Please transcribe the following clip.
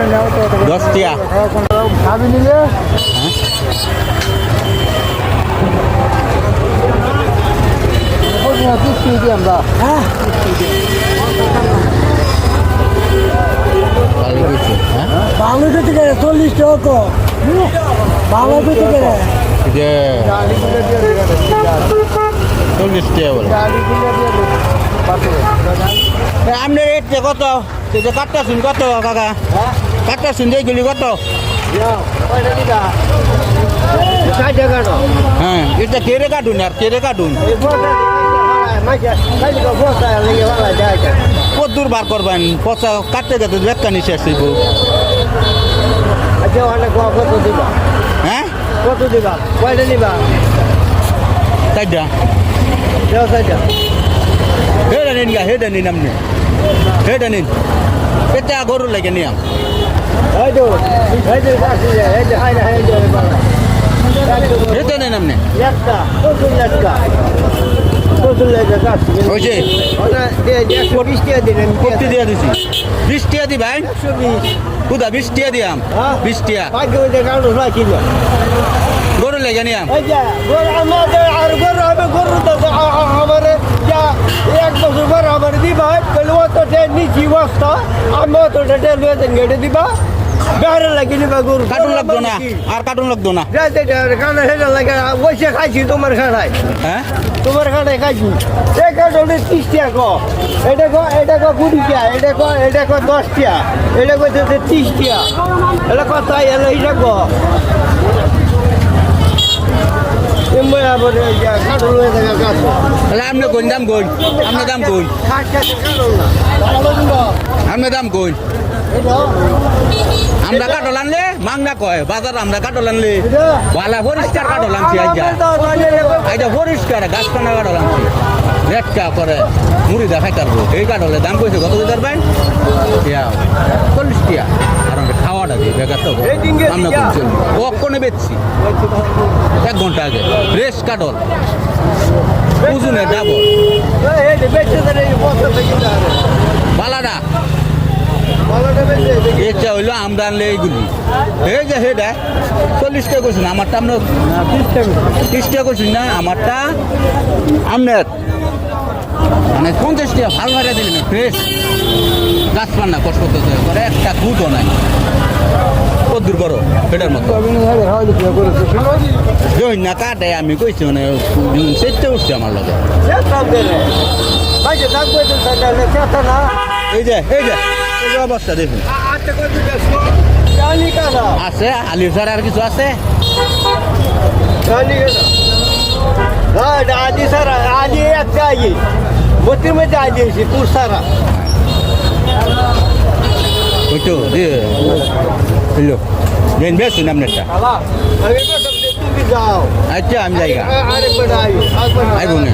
10 টিয়া খাবি নিলে আমরা ভালো কিছু হ্যাঁ ভালো দিতে গেলে 40 টাকা ভালো দিতে গেলে যে 40 টিয়া বলে আপনার রেট কত যে কাটটা শুন কত কাকা কাটটা শুন যেগুলি কত হ্যাঁ এটা কেড়ে কাটুন আর কেড়ে কাটুন কত দূর বার করবেন পচা কাটতে যেতে ব্যাগটা নিচে আসিব হ্যাঁ কত দিবা কয়টা নিবা চারটা হেডা নিন গা হেডা নিন আপনি হেডা নিন এটা গরুর লাগে নিয়াম হেডা নিন আপনি হয়েছে কত দিয়া দিছি 20 টিয়া দিবেন কুদা 20 টিয়া দিয়াম 20 টিয়া গরুর লাগে নিয়াম এক বছর পর আমার দিবা তাহলে অত নিচি বস্তা আমি অত গেটে দিবা বেহারে লাগিয়ে দিবা গরু কার্টুন লাগতো না আর কার্টুন লাগতো না খানা সেটা লাগে বসে খাইছি তোমার খানায় হ্যাঁ তোমার খানায় খাইছি এই কার্টুনে 30 টাকা এটা কো 20 টাকা এটা কো 10 টাকা এটা কো 30 টাকা এটা কত এলো এটা কো তাহলে আপনি কোন দাম কই আপনার দাম কই আপনার দাম কই আমরা কাটল আনলে মাংনা কয় বাজার আমরা কাটল আনলে ভালা পরিষ্কার কাটল আনছি আইজা পরিষ্কার গাছ কানা কাটল আনছি রেটকা করে মুড়ি দেখাই পারবো এই কাটলে দাম কইছে কত দিতে পারবেন 40 টিয়া আর আমরা খাওয়াটা দিই বেকার তো আমরা কোন চলবো কখনো বেচছি 1 ঘন্টা আগে ফ্রেশ কাটল ওজনে ডাবল বালাডা এটা হইলো আমরা আনলে এইগুলি এই যে হেডা 40 টাকা করছেন আমারটা আপনার 30 টাকা করছেন না আমারটা আপনার মানে 50 টাকা ভালো ভাড়া দিলেন ফ্রেশ গাছ পান না কষ্ট করতে করে একটা খুঁটও নাই কত দূর করো হেডার মতো জয় না কাটে আমি কইছি মানে সেটা উঠছে আমার লগে এই যে অবস্থা দেখুন আছে আলু স্যার আর কিছু আছে आधी सर आधी एक चाहिए मोती में चाहिए सिपुर सारा ওই তো হ্যালো দেন বেশ শুন আপনারটা अरे तो तुम भी जाओ আচ্ছা আমি যাইগা अरे बनाइए আইব না